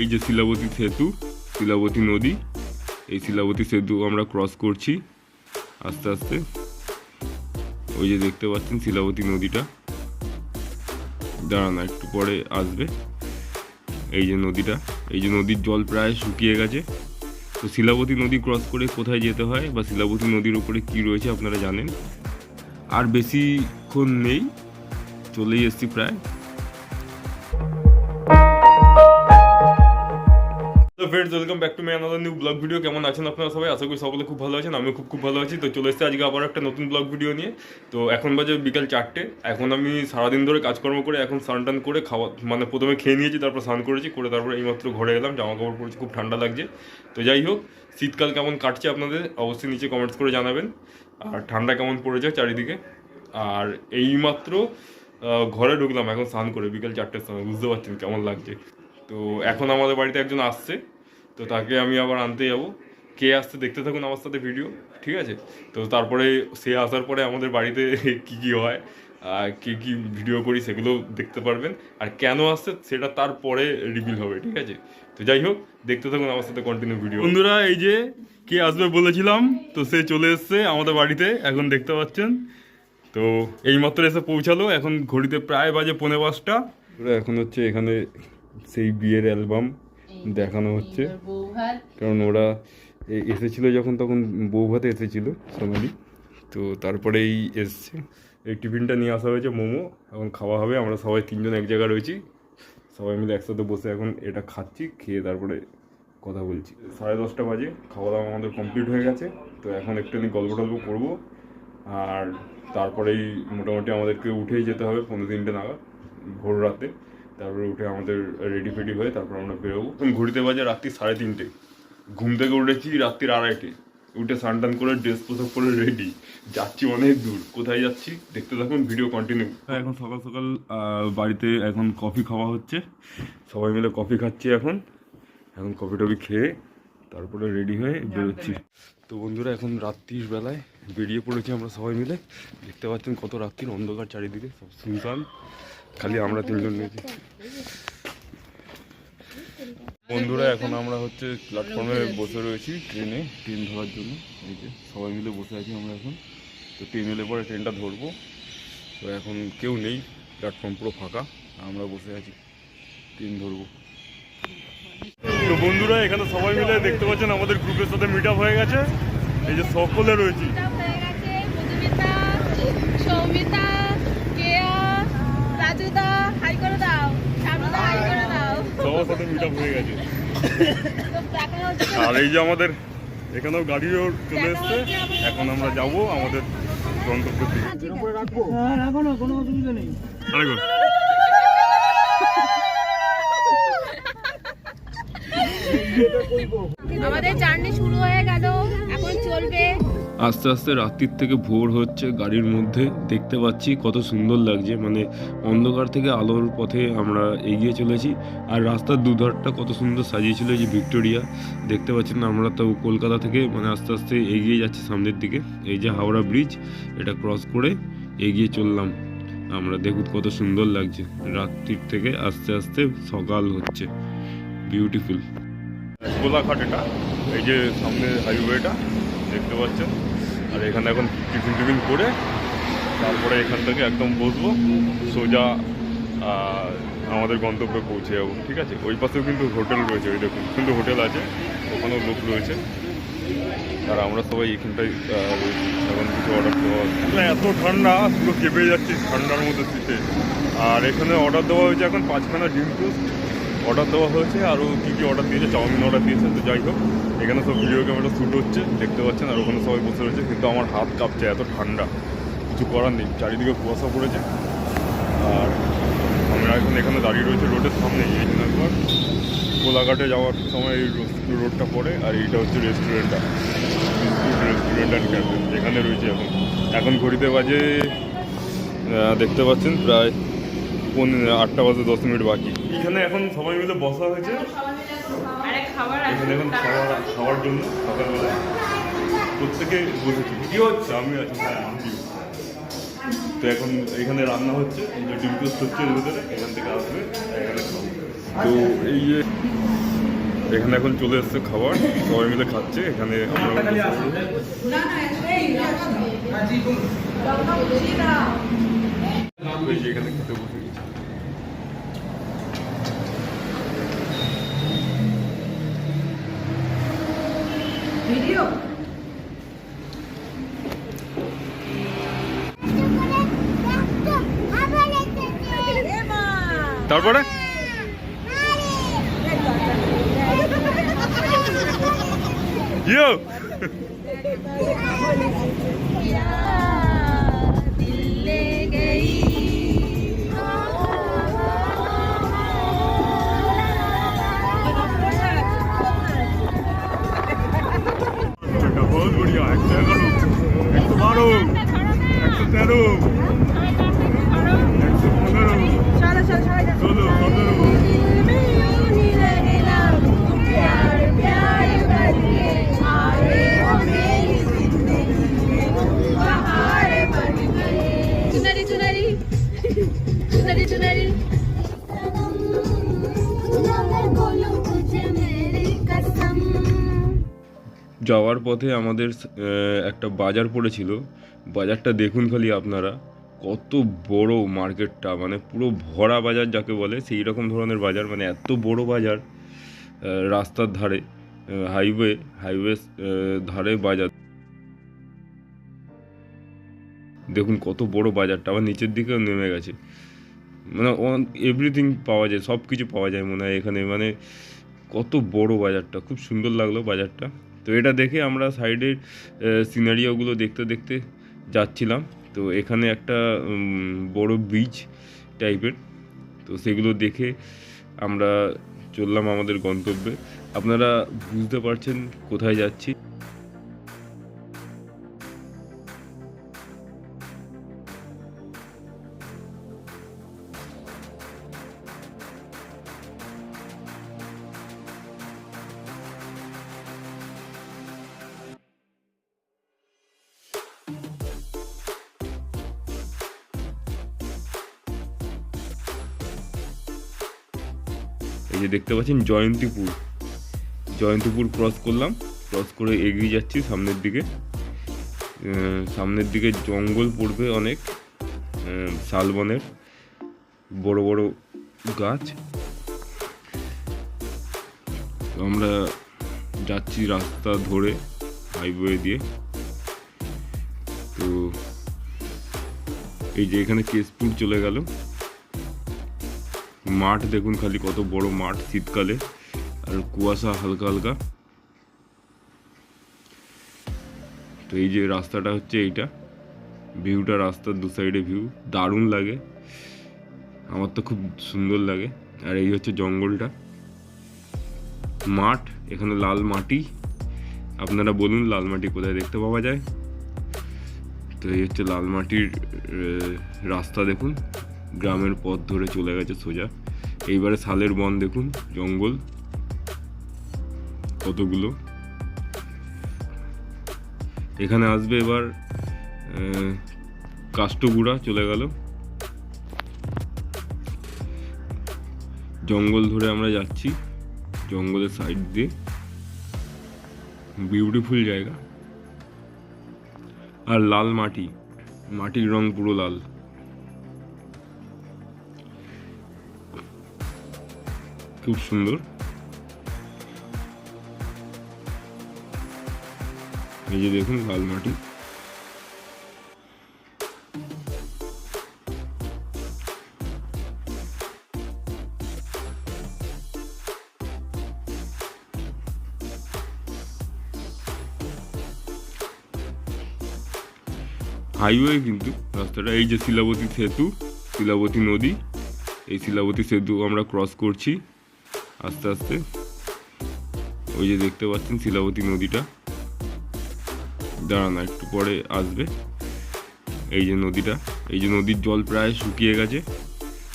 এই যে শিলাবতী সেতু, শিলাবতী নদী, এই শিলাবতী সেতু আমরা ক্রস করছি আস্তে আস্তে। ওই যে দেখতে পাচ্ছেন শিলাবতী নদীটা, দাঁড়ান একটু পরে আসবে। এই যে নদীটা, এই যে নদীর জল প্রায় শুকিয়ে গেছে। তো শিলাবতী নদী ক্রস করে কোথায় যেতে হয় বা শিলাবতী নদীর উপরে কি রয়েছে আপনারা জানেন। আর বেশিক্ষণ নেই, চলেই এসছি প্রায়। Friends, welcome back to my another new blog video. কেমন আছেন আপনারা সবাই? আশা করি সকলে খুব ভালো আছেন। আমিও খুব ভালো আছি। তো চলে এসেছি আজকে আবার একটা নতুন ব্লগ ভিডিও নিয়ে। তো এখন বাজে বিকাল 4টে। এখন আমি সারাদিন ধরে কাজকর্ম করে এখন স্নান টান করে খাওয়া মানে প্রথমে খেয়ে নিয়েছি, তারপর স্নান করেছি, করে তারপর এইমাত্র ঘরে এলাম, জামা কাপড় পরেছি, খুব ঠান্ডা লাগছে। তো যাই হোক, শীতকাল কেমন কাটছে আপনাদের অবশ্যই নিচে কমেন্টস করে জানাবেন। আর ঠান্ডা কেমন পড়েছে চারিদিকে। আর এইমাত্র ঘরে ঢুকলাম এখন স্নান করে বিকাল 4টের সময়, বুঝতে পারছেন কেমন লাগছে। তো এখন আমাদের বাড়িতে একজন আসছে, তো তাকে আমি আবার আনতে যাবো। কে আসতে দেখতে থাকুন আমার সাথে ভিডিও, ঠিক আছে? তো তারপরে সে আসার পরে আমাদের বাড়িতে কী কী হয়, কী কী ভিডিও করি সেগুলো দেখতে পারবেন। আর কেন আসছে সেটা তারপরে রিভিল হবে, ঠিক আছে? তো যাই হোক, দেখতে থাকুন আমার সাথে কন্টিনিউ ভিডিও। বন্ধুরা, এই যে কে আসবে বলেছিলাম, তো সে চলে এসছে আমাদের বাড়িতে, এখন দেখতে পাচ্ছেন। তো এইমাত্র এসে পৌঁছালো, এখন ঘড়িতে প্রায় বাজে 5:45। এখন হচ্ছে এখানে সেই বিয়ের অ্যালবাম দেখানো হচ্ছে, কারণ ওরা এসেছিলো যখন, তখন বৌভাতে এসেছিলো সোনালি। তো তারপরেই এসছে, এই টিফিনটা নিয়ে আসা হয়েছে, মোমো। এখন খাওয়া হবে, আমরা সবাই 3জন এক জায়গায় রয়েছি, সবাই মিলে একসাথে বসে এখন এটা খাচ্ছি, খেয়ে তারপরে কথা বলছি। 10:30 বাজে, খাওয়া দাওয়া আমাদের কমপ্লিট হয়ে গেছে। তো এখন একটুখানি গল্প টল্প করবো, আর তারপরেই মোটামুটি আমাদেরকে উঠেই যেতে হবে 2:45 নাগাদ, ভোর রাতে। তারপরে উঠে আমাদের রেডি ফেডি হয়ে তারপর আমরা বেরোবো। এখন ঘুরতে বাজে রাত্রি 3:30। ঘুম থেকে উঠেছি রাত্রির 2:30, উঠে স্নান টান করে ড্রেস পোশাক করে রেডি, যাচ্ছি অনেক দূর। কোথায় যাচ্ছি দেখতে থাকুন, ভিডিও কন্টিনিউ। এখন সকাল সকাল বাড়িতে এখন কফি খাওয়া হচ্ছে, সবাই মিলে কফি খাচ্ছি এখন কফি টফি খেয়ে তারপরে রেডি হয়ে বেরোচ্ছি। তো বন্ধুরা, এখন রাত্রির বেলায় বেরিয়ে পড়েছি আমরা সবাই মিলে। দেখতে পাচ্ছেন কত রাত্রির অন্ধকার, চারিদিকে সব শুনশান, খালি আমরা 3জন রয়েছি। বন্ধুরা, এখন আমরা হচ্ছে প্ল্যাটফর্মে বসে রয়েছি ট্রেন ধরার জন্য। এই যে সবাই মিলে বসে আছি আমরা এখন। তো ট্রেন এলে পরে ট্রেনটা ধরবো। তো এখন কেউ নেই, প্ল্যাটফর্ম পুরো ফাঁকা, আমরা বসে আছি, ট্রেন ধরবো। তো বন্ধুরা, এখানে সবাই মিলে দেখতে পাচ্ছেন আমাদের গ্রুপের সাথে মিট আপ হয়ে গেছে। এই যে সকলে রয়েছি, সবার সাথে মিট আপ হয়ে গেছে। আর এই যে আমাদের এখানেও গাড়িও চলে এসছে, এখন আমরা যাবো আমাদের গন্তব্যের দিকে। আমাদের জার্নি শুরু হয়ে গেল, এখন চলবে। আস্তে আস্তে রাত্রির থেকে ভোর হচ্ছে গাড়ির মধ্যে, দেখতে পাচ্ছি কত সুন্দর লাগছে। মানে অন্ধকার থেকে আলোর পথে আমরা এগিয়ে চলেছি। আর রাস্তার দুধারটা কত সুন্দর সাজিয়েছিল, এই যে ভিক্টোরিয়া দেখতে পাচ্ছেন। আমরা তো কলকাতা থেকে মানে আস্তে আস্তে এগিয়ে যাচ্ছি সামনের দিকে। এই যে হাওড়া ব্রিজ, এটা ক্রস করে এগিয়ে চললাম আমরা। দেখুন কত সুন্দর লাগছে, রাত্রির থেকে আস্তে আস্তে সকাল হচ্ছে, বিউটিফুল। কোলাঘাট এটা, এই যে সামনে হাইওয়েটা দেখতে পাচ্ছেন। আর এখানে এখন টিফিন করে তারপরে এখান থেকে একদম বসবো, সোজা আমাদের গন্তব্যে পৌঁছে যাবো, ঠিক আছে? ওই পাশেও কিন্তু হোটেল রয়েছে, ওই দেখুন কিন্তু হোটেল আছে, ওখানেও লোক রয়েছে। আর আমরা সবাই এখানটায় রয়েছি, এখন কিছু অর্ডার দেওয়া হচ্ছে। এত ঠান্ডা, পুরো কেঁপে যাচ্ছি ঠান্ডার মধ্যে শীতে। আর এখানে অর্ডার দেওয়া হয়েছে এখন 5খানা ডিম টোস্ট অর্ডার দেওয়া হয়েছে। আরও কী কী অর্ডার দিয়েছে, চাউমিন অর্ডার দিয়েছে। তো যাই হোক, এখানে সব ভিডিও ক্যামেরা শ্যুট হচ্ছে, দেখতে পাচ্ছেন। আর ওখানে সবাই বসে রয়েছে, কিন্তু আমার হাত কাঁপছে, এত ঠান্ডা, কিছু করার নেই, চারিদিকে কুয়াশা পড়েছে। আর আমরা এখন এখানে দাঁড়িয়ে রয়েছে রোডের সামনে। এই জন্য একবার কোলাঘাটে যাওয়ার সময় এই রোডটা পড়ে। আর এইটা হচ্ছে রেস্টুরেন্টটা, রেস্টুরেন্ট অ্যান্ড ক্যাফে, এখানে রয়েছে। এখন ঘড়িতে বাজে দেখতে পাচ্ছেন প্রায় 8:10 বাকি। এখানে এখন সবাই মিলে বসা হয়েছে, এখানে এখন খাওয়ার জন্য সকালবেলায় প্রত্যেকে বসেছি। কি হচ্ছে? আমি আছি, হ্যাঁ। তো এখন এখানে রান্না হচ্ছে, ডিম টোস্ট হচ্ছে এর ভিতরে, এখান থেকে আসবে, এখানে খাবো। তো এই যে এখানে এখন চলে এসছে খাবার, সবাই মিলে খাচ্ছে এখানে। এখানে খেতে বসে গেছি। ভিডিও তারপরে ইয়ো बहुत बढ़िया 111 112 113 115 16 17 चुनरी चुनरी चुनरी चुनरी যাওয়ার পথে আমাদের একটা বাজার পড়েছিল। বাজারটা দেখুন খালি আপনারা, কত বড় মার্কেটটা, মানে পুরো ভরা বাজার যাকে বলে সেই রকম ধরনের বাজার, মানে এত বড় বাজার। রাস্তার ধারে হাইওয়ে ধারে বাজার, দেখুন কত বড় বাজারটা। আবার নিচের দিকেও নেমে গেছে, মানে এভরিথিং পাওয়া যায়, সব কিছু পাওয়া যায় মনে হয় এখানে। মানে কত বড় বাজারটা, খুব সুন্দর লাগলো বাজারটা। তো এটা দেখে আমরা সাইডের সিনারিওগুলো দেখতে দেখতে যাচ্ছিলাম। তো এখানে একটা বড় ব্রিজ টাইপের, তো সেগুলো দেখে আমরা চললাম আমাদের গন্তব্যে। আপনারা বুঝতে পারছেন কোথায় যাচ্ছি। এই যে দেখতে পাচ্ছেন জয়ন্তীপুর ক্রস করলাম, ক্রস করে এগিয়ে যাচ্ছি সামনের দিকে জঙ্গল পড়বে অনেক, শালবনের বড় বড় গাছ। আমরা যাচ্ছি রাস্তা ধরে হাইওয়ে দিয়ে। তো এই যে এখানে কেশপুর চলে গেল। মাঠ দেখুন খালি, কত বড় মাঠ শীতকালে, আর কুয়াশা হালকা হালকা। তো এই যে রাস্তাটা হচ্ছে এইটা, ভিউটা রাস্তার দু সাইডে ভিউ দারুণ লাগে, আমার তো খুব সুন্দর লাগে। আর এই হচ্ছে জঙ্গলটা, মাঠ, এখানে লাল মাটি। আপনারা বলুন লাল মাটি কোথায় দেখতে পাওয়া যায়। তো এই হচ্ছে লাল মাটির রাস্তা, দেখুন গ্রামের পথ ধরে চলে গেছে সোজা। এইবারে শালের বন দেখুন, জঙ্গল কতগুলো। এখানে আসবে এবার কাষ্টগুড়া চলে গেল। জঙ্গল ধরে আমরা যাচ্ছি, জঙ্গলের সাইড দিয়ে, বিউটিফুল জায়গা। আর লাল মাটি, মাটির রং পুরো লাল, খুব সুন্দর। এই যে দেখুন লাল মাটি। হাইওয়ে কিন্তু রাস্তাটা। এই যে শিলাবতী সেতু, শিলাবতী নদী, এই শিলাবতী সেতু আমরা ক্রস করছি আস্তে আস্তে। ওই যে দেখতে পাচ্ছেন শিলাবতী নদীটা, দাঁড়ান একটু পরে আসবে। এই যে নদীটা, এই যে নদীর জল প্রায় শুকিয়ে গেছে।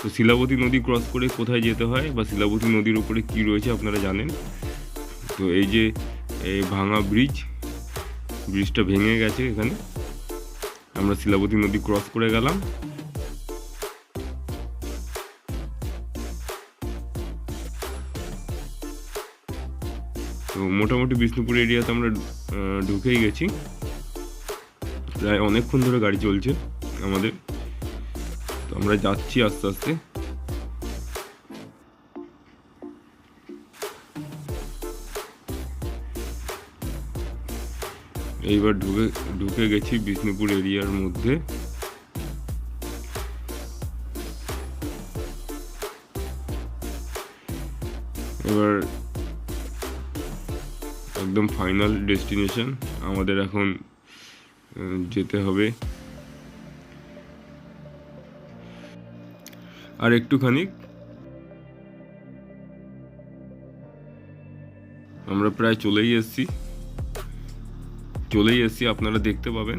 তো শিলাবতী নদী ক্রস করে কোথায় যেতে হয় বা শিলাবতী নদীর উপরে কি রয়েছে আপনারা জানেন। তো এই যে এই ভাঙা ব্রিজটা ভেঙে গেছে, এখানে আমরা শিলাবতী নদী ক্রস করে গেলাম। তো মোটামুটি বিষ্ণুপুর এরিয়াতে আমরা ঢুকেই গেছি। প্রায় অনেকক্ষণ ধরে গাড়ি চলছে আমাদের, তো আমরা যাচ্ছি আস্তে আস্তে। এইবার ঢুকে গেছি বিষ্ণুপুর এরিয়ার মধ্যে। এবার একদম ফাইনাল ডেস্টিনেশন, আমাদের এখন যেতে হবে আর একটুখানি। আমরা প্রায় চলেই এসেছি, আপনারা দেখতে পাবেন।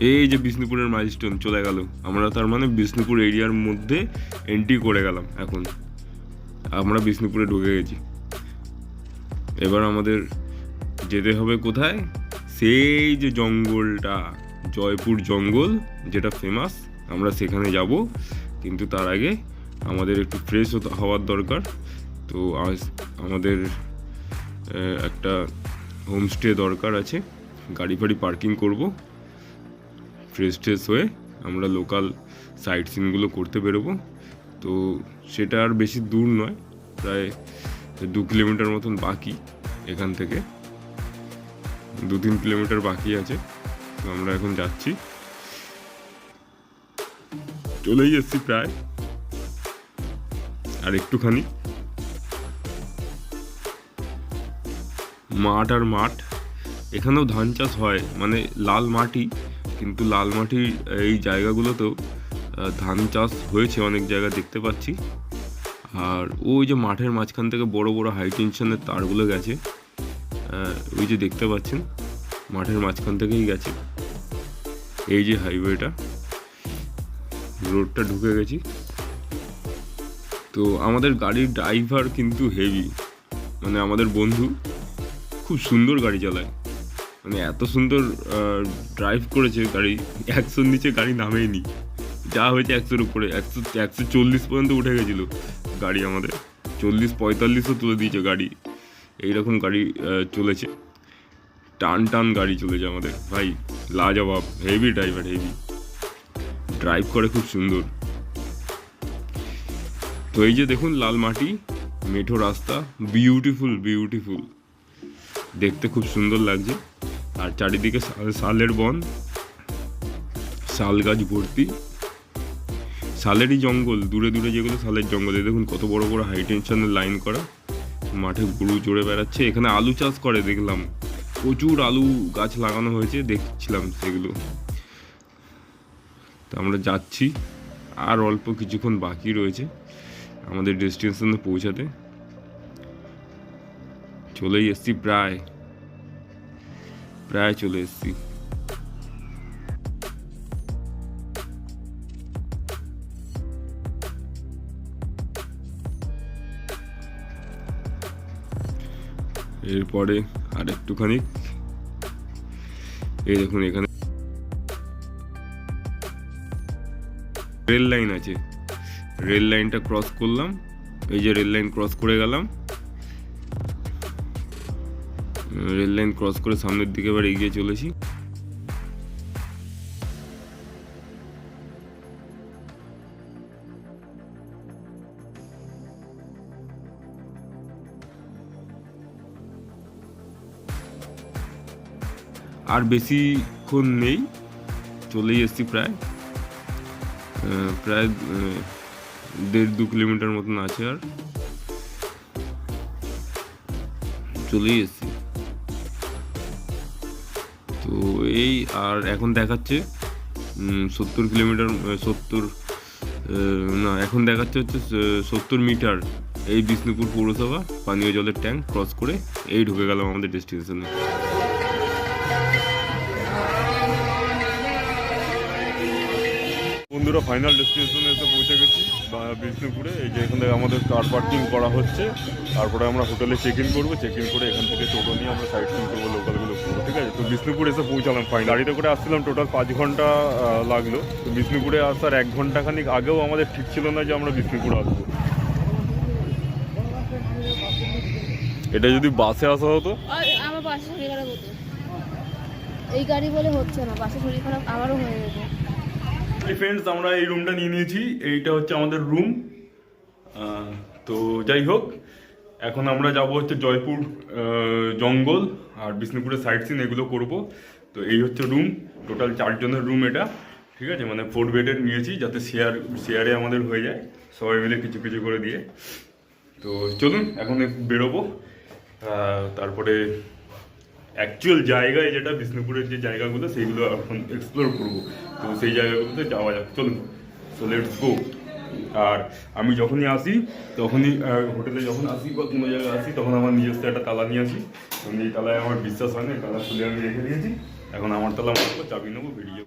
এই যে বিষ্ণুপুরের মাইলস্টোন চলে গেল, আমরা তার মানে বিষ্ণুপুর এরিয়ার মধ্যে এন্ট্রি করে গেলাম। এখন আমরা বিষ্ণুপুরে ঢুকে গেছি। এবার আমাদের যেতে হবে কোথায়? সেই যে জঙ্গলটা, জয়পুর জঙ্গল যেটা ফেমাস, আমরা সেখানে যাব। কিন্তু তার আগে আমাদের একটু ফ্রেশ হওয়ার দরকার। তো আজ আমাদের একটা হোমস্টে দরকার আছে, গাড়ি ফাড়ি পার্কিং করব। ফ্রেশ হয়ে আমরা লোকাল সাইট সিনগুলো করতে বেরোবো। তো সেটা আর বেশি দূর নয়, প্রায় 2 কিলোমিটার মতন বাকি এখান থেকে, 2-3 কিলোমিটার বাকি আছে। তো আমরা এখন যাচ্ছি, চলেই এসছি প্রায়, আর একটুখানি। মাঠ আর মাঠ, এখানেও ধান চাষ হয়, মানে লাল মাটি, কিন্তু লাল মাটির এই জায়গাগুলোতেও ধান চাষ হয়েছে অনেক জায়গা দেখতে পাচ্ছি। আর ওই যে মাঠের মাঝখান থেকে বড় বড় হাই টেনশনের তারগুলো গেছে, ওই যে দেখতে পাচ্ছেন মাঠের মাঝখান থেকেই গেছে। এই যে হাইওয়েটা, রোডটা ঢুকে গেছি। তো আমাদের গাড়ির ড্রাইভার কিন্তু হেভি, মানে আমাদের বন্ধু খুব সুন্দর গাড়ি চালায়, মানে এত সুন্দর ড্রাইভ করেছে গাড়ি, 100-র নিচে গাড়ি নামেইনি, যা হয়েছে 100-র উপরে, 140 পর্যন্ত উঠে গেছিলো গাড়ি আমাদের, 40-45ও তুলে দিয়েছে গাড়ি। এইরকম গাড়ি চলেছে, টান গাড়ি চলেছে আমাদের ভাই, লাজবাব, হেভি ড্রাইভার, হেভি ড্রাইভ করে, খুব সুন্দর। তো এই যে দেখুন লাল মাটি, মেঠো রাস্তা, বিউটিফুল দেখতে খুব সুন্দর লাগছে। আর চারিদিকে শালের বন, শাল গাছ ভর্তি, শালেরই জঙ্গল, দূরে যেগুলো শালের জঙ্গল। দেখুন কত বড় বড় হাই টেনশনের লাইন করা, মাঠে গরু চড়ে বেড়াচ্ছে। এখানে আলু চাষ করে দেখলাম, প্রচুর আলু গাছ লাগানো হয়েছে, দেখছিলাম সেগুলো। তো আমরা যাচ্ছি, আর অল্প কিছুক্ষণ বাকি রয়েছে আমাদের ডেস্টিনেশনে পৌঁছাতে। চলেই এসছি, প্রায় চলে এসছি। এরপরে আর একটুখানি, এই দেখুন এখানে রেল লাইন আছে, রেল লাইনটা ক্রস করলাম। এই যে রেল লাইন ক্রস করে গেলাম, রেল লাইন ক্রস করে সামনের দিকে এবার এগিয়ে চলেছি। আর বেশিক্ষণ নেই, চলেই এসছি, প্রায় 1.5-2 কিলোমিটার মতন আছে, আর চলেই এসছি। তো এই আর এখন দেখাচ্ছে 70 কিলোমিটার, এখন দেখাচ্ছে হচ্ছে 70 মিটার। এই বিষ্ণুপুর পৌরসভা পানীয় জলের ট্যাঙ্ক ক্রস করে এই ঢুকে গেলাম আমাদের ডেস্টিনেশনে। বন্ধুরা ফাইনাল ডেস্টিনেশনে এসে পৌঁছে গেছি বিষ্ণুপুরে। এই যে এখান থেকে আমাদের কার পার্কিং করা হচ্ছে, তারপরে আমরা হোটেলে চেক ইন করবো, চেক ইন করে এখান থেকে টোটো নিয়ে আমরা সাইট সিন করবো, লোকালগুলো করবো, ঠিক আছে। তো বিষ্ণুপুর এসে পৌঁছালাম ফাইনাল। গাড়িতে করে আসছিলাম, টোটাল 5 ঘন্টা লাগলো। তো বিষ্ণুপুরে আসার 1 ঘন্টাখানিক আগেও আমাদের ঠিক ছিল না যে আমরা বিষ্ণুপুর আসবো। এটা যদি বাসে আসা হতো, আমার বাসে শরীর খারাপ হতো। এই গাড়ি বলে হচ্ছে না, বাসে শরীর খারাপ আমারও হয়ে যেত। ফ্রেন্ডস আমরা এই রুমটা নিয়ে নিয়েছি, এইটা হচ্ছে আমাদের রুম। তো যাই হোক, এখন আমরা যাব হচ্ছে জয়পুর জঙ্গল আর বিষ্ণুপুরের সাইট সিন এগুলো করব। তো এই হচ্ছে রুম, টোটাল 4 জনের রুম এটা, ঠিক আছে, মানে 4 বেডের নিয়েছি যাতে শেয়ারে আমাদের হয়ে যায় সবাই মিলে কিছু কিছু করে দিয়ে। তো চলুন এখন বেরোবো, তারপরে অ্যাকচুয়াল জায়গায় যেটা বিষ্ণুপুরের যে জায়গাগুলো সেইগুলো এখন এক্সপ্লোর করবো। তো সেই জায়গাগুলোতে যাওয়া যাক, চলুন। So let's go. আর আমি যখনই আসি তখনই হোটেলে যখন আসি বা কোনো জায়গায় আসি তখন আমার নিজস্ব একটা তালা নিয়ে আসি। তো এই তালায় আমার বিশ্বাস হয় না, তালা খুলে আমি রেখে দিয়েছি। এখন আমার তালা মারবো, চাবি নেবো, বেরিয়ে যাবো।